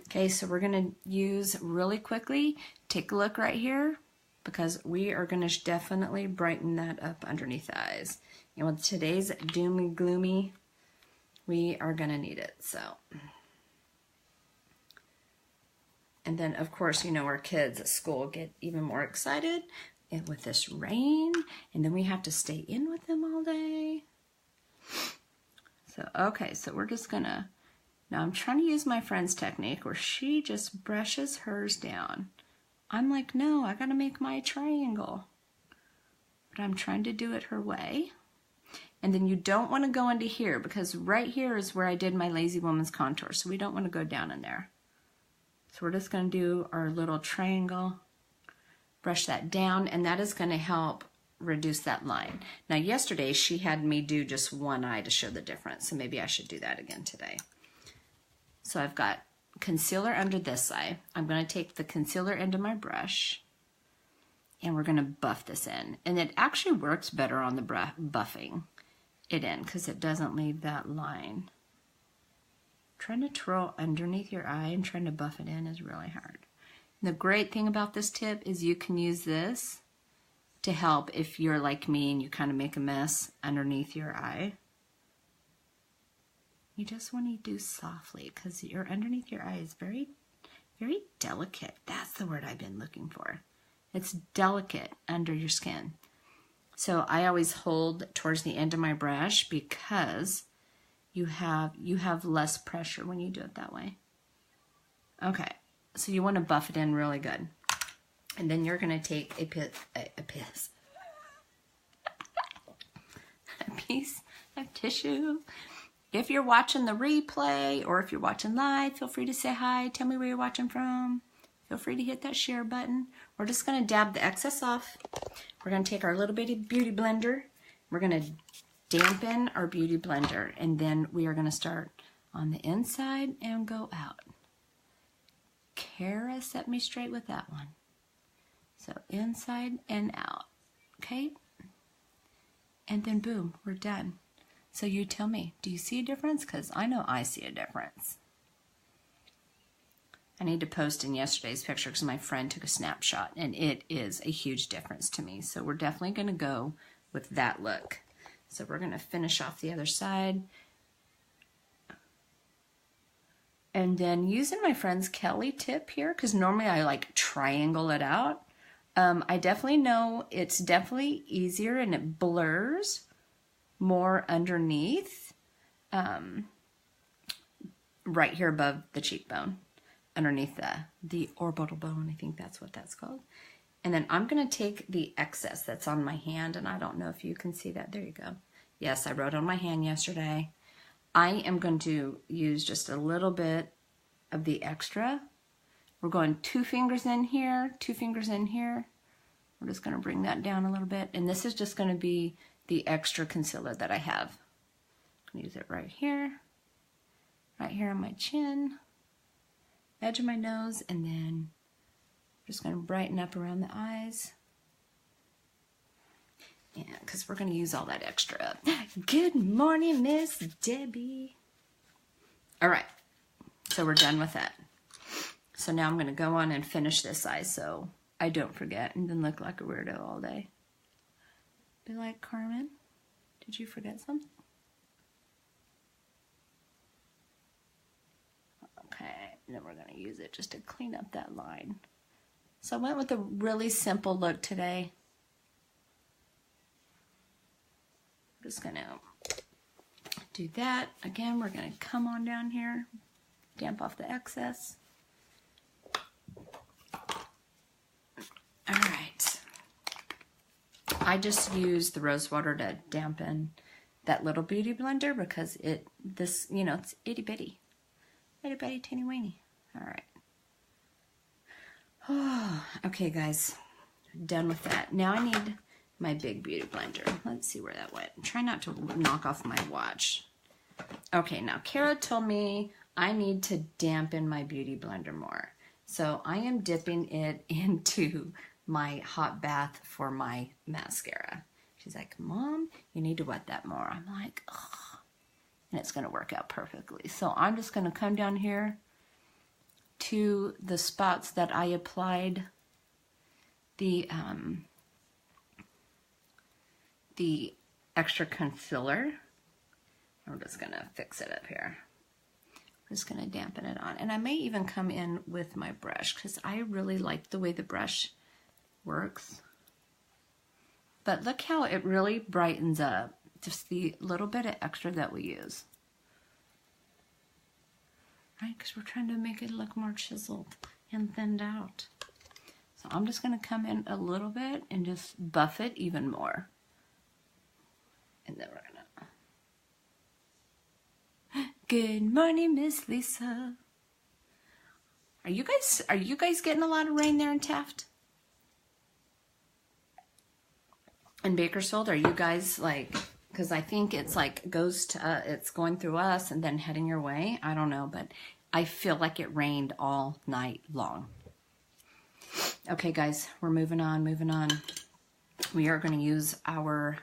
Okay, so we're going to use really quickly, take a look right here, because we are going to definitely brighten that up underneath the eyes. And with today's doomy gloomy, we are going to need it. So, and then of course, you know, our kids at school get even more excited with this rain, and then we have to stay in with them all day. So, okay, so we're just gonna, now I'm trying to use my friend's technique where she just brushes hers down. I'm like, no, I gotta make my triangle. But I'm trying to do it her way. And then you don't want to go into here, because right here is where I did my Lazy Woman's contour, so we don't want to go down in there. So we're just gonna do our little triangle, brush that down, and that is gonna help reduce that line. Now yesterday she had me do just one eye to show the difference, so maybe I should do that again today. So I've got concealer under this eye. I'm going to take the concealer into my brush and we're going to buff this in. And it actually works better on the buffing it in, because it doesn't leave that line. Trying to twirl underneath your eye and trying to buff it in is really hard. And the great thing about this tip is you can use this to help if you're like me and you kind of make a mess underneath your eye. You just want to do softly, because your underneath your eye is very, very delicate. That's the word I've been looking for. It's delicate under your skin. So I always hold towards the end of my brush, because you have less pressure when you do it that way. Okay, so you want to buff it in really good. And then you're going to take a piece of tissue. If you're watching the replay or if you're watching live, feel free to say hi. Tell me where you're watching from. Feel free to hit that share button. We're just going to dab the excess off. We're going to take our little bitty beauty blender. We're going to dampen our beauty blender. And then we are going to start on the inside and go out. Kara set me straight with that one. So inside and out, okay? And then boom, we're done. So you tell me, do you see a difference? Because I know I see a difference. I need to post in yesterday's picture because my friend took a snapshot, and it is a huge difference to me. So we're definitely going to go with that look. So we're going to finish off the other side. And then using my friend's Kelly tip here, because normally I like triangle it out. I definitely know it's definitely easier and it blurs more underneath, right here above the cheekbone, underneath the orbital bone. I think that's what that's called. And then I'm going to take the excess that's on my hand, and I don't know if you can see that. There you go. Yes, I wrote on my hand yesterday. I am going to use just a little bit of the extra. We're going 2 fingers in here, 2 fingers in here. We're just going to bring that down a little bit. And this is just going to be the extra concealer that I have. I'm going to use it right here on my chin, edge of my nose, and then I'm just going to brighten up around the eyes. Yeah, because we're going to use all that extra. Good morning, Miss Debbie. All right, so we're done with that. So now I'm going to go on and finish this eye so I don't forget and then look like a weirdo all day. Be like, Carmen, did you forget something? Okay, And then we're going to use it just to clean up that line. So I went with a really simple look today. I'm just going to do that. Again, we're going to come on down here, damp off the excess. All right. I just used the rose water to dampen that little beauty blender because it's itty bitty. Itty bitty, teeny weeny. All right. Oh, okay, guys. Done with that. Now I need my big beauty blender. Let's see where that went. Try not to knock off my watch. Okay, now Kara told me I need to dampen my beauty blender more. So I am dipping it into my hot bath for my mascara. She's like, Mom, you need to wet that more. I'm like, oh, and it's going to work out perfectly. So I'm just going to come down here to the spots that I applied the extra concealer. I'm just going to fix it up here. I'm just going to dampen it on. And I may even come in with my brush because I really like the way the brush works. But look how it really brightens up just the little bit of extra that we use. Right? Because we're trying to make it look more chiseled and thinned out. So I'm just going to come in a little bit and just buff it even more. And then we're going to... Good morning, Miss Lisa. Are you guys getting a lot of rain there in Taft? In Bakersfield, are you guys like, because I think it's like it's going through us and then heading your way. I don't know, but I feel like it rained all night long. Okay, guys, we're moving on. We are going to use our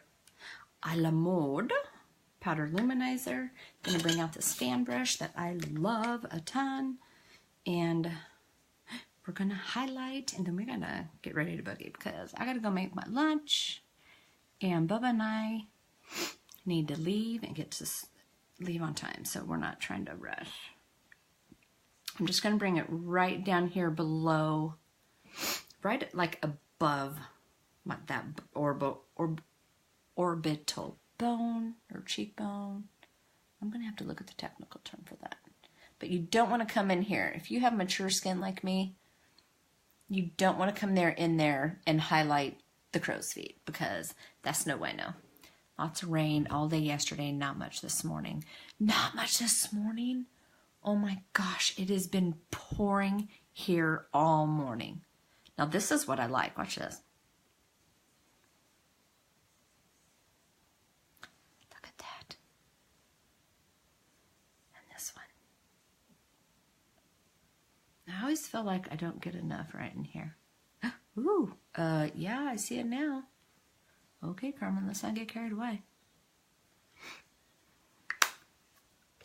A la Mode powder luminizer. Going to bring out this fan brush that I love a ton, and we're going to highlight, and then we're going to get ready to boogie because I got to go make my lunch. And Bubba and I need to leave and get to leave on time, so we're not trying to rush. I'm just going to bring it right down here below, right like above that orbital bone or cheekbone. I'm going to have to look at the technical term for that. But you don't want to come in here. If you have mature skin like me, you don't want to come in there and highlight the crow's feet, because that's no way, no. Lots of rain all day yesterday, not much this morning. Not much this morning? Oh my gosh, it has been pouring here all morning. Now this is what I like. Watch this. Look at that. And this one. I always feel like I don't get enough right in here. Ooh, yeah, I see it now. Okay, Carmen, let's not get carried away.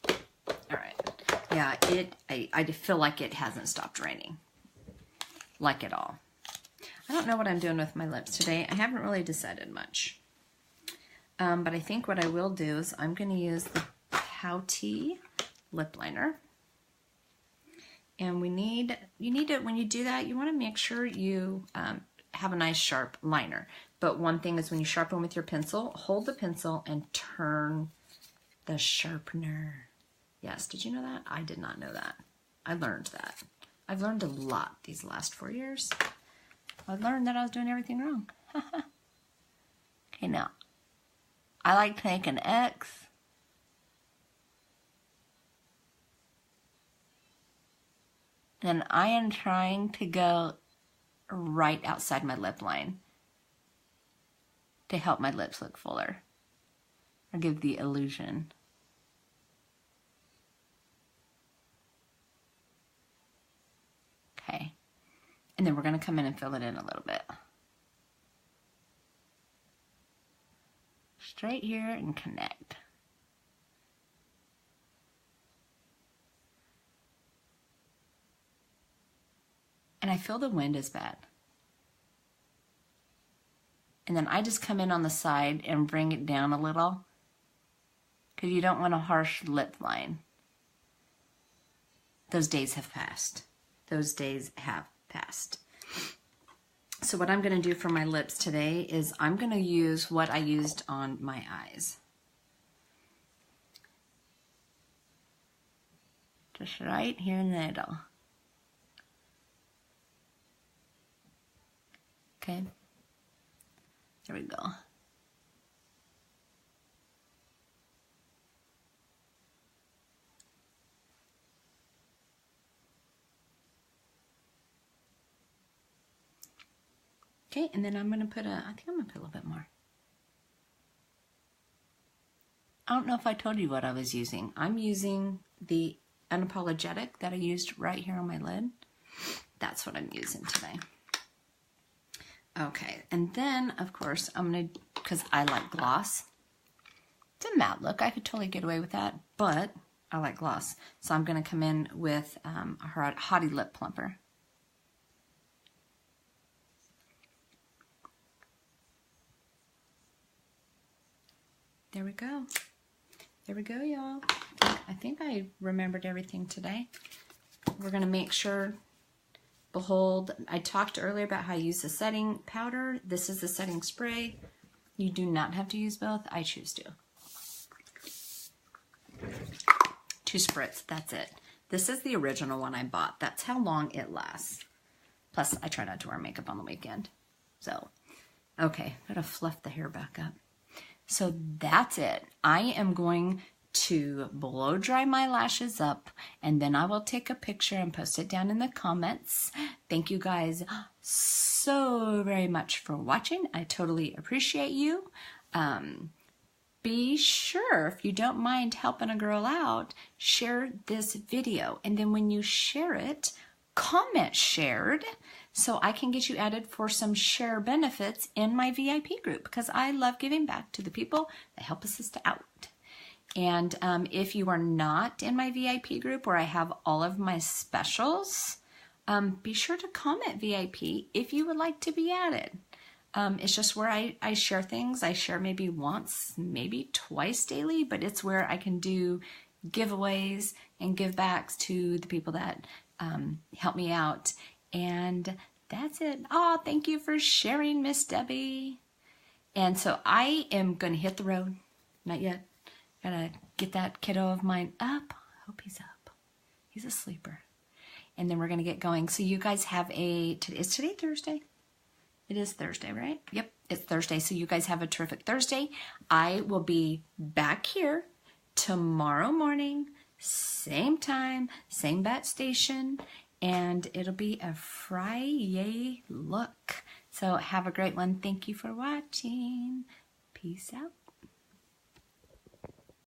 All right. Yeah, I feel like it hasn't stopped raining. Like at all. I don't know what I'm doing with my lips today. I haven't really decided much. But I think what I will do is I'm going to use the Pouty lip liner. And when you do that, you want to make sure you have a nice sharp liner. But one thing is when you sharpen with your pencil, hold the pencil and turn the sharpener. Yes, did you know that? I did not know that. I learned that. I've learned a lot these last 4 years. I learned that I was doing everything wrong. Okay, now, I like to make an X. And I am trying to go right outside my lip line to help my lips look fuller or give the illusion. Okay. And then we're going to come in and fill it in a little bit. Straight here and connect. And I feel the wind is bad. And then I just come in on the side and bring it down a little, because you don't want a harsh lip line. those days have passed. Those days have passed. So what I'm going to do for my lips today is I'm going to use what I used on my eyes. Just right here in the middle. Okay. There we go. Okay, and then I'm going to put I think I'm going to put a little bit more. I don't know if I told you what I was using. I'm using the Unapologetic that I used right here on my lid. That's what I'm using today. Okay, and then, of course, I'm going to, because I like gloss. It's a matte look. I could totally get away with that, but I like gloss. So I'm going to come in with a Hottie Lip Plumper. There we go. There we go, y'all. I think I remembered everything today. We're going to make sure, behold, I talked earlier about how I use the setting powder. This is the setting spray. You do not have to use both. I choose to. 2 spritz, that's it. This is the original one I bought. That's how long it lasts. Plus, I try not to wear makeup on the weekend. So, okay, gotta fluff the hair back up. So that's it. I am going to blow dry my lashes up, and then I will take a picture and post it down in the comments. Thank you guys so very much for watching. I totally appreciate you. Be sure, if you don't mind helping a girl out, share this video. And then when you share it, comment shared, so I can get you added for some share benefits in my VIP group, because I love giving back to the people that help a sister out. And if you are not in my VIP group where I have all of my specials, be sure to comment VIP if you would like to be added. It's just where I share things. I share maybe once, maybe twice daily, but it's where I can do giveaways and give backs to the people that help me out. And that's it. Oh, thank you for sharing, Miss Debbie. And so I am going to hit the road. Not yet. Gotta get that kiddo of mine up. I hope he's up. He's a sleeper. And then we're going to get going. So you guys have is today Thursday? It is Thursday, right? Yep, it's Thursday. So you guys have a terrific Thursday. I will be back here tomorrow morning, same time, same bat station, and it'll be a Friday look. So have a great one. Thank you for watching. Peace out.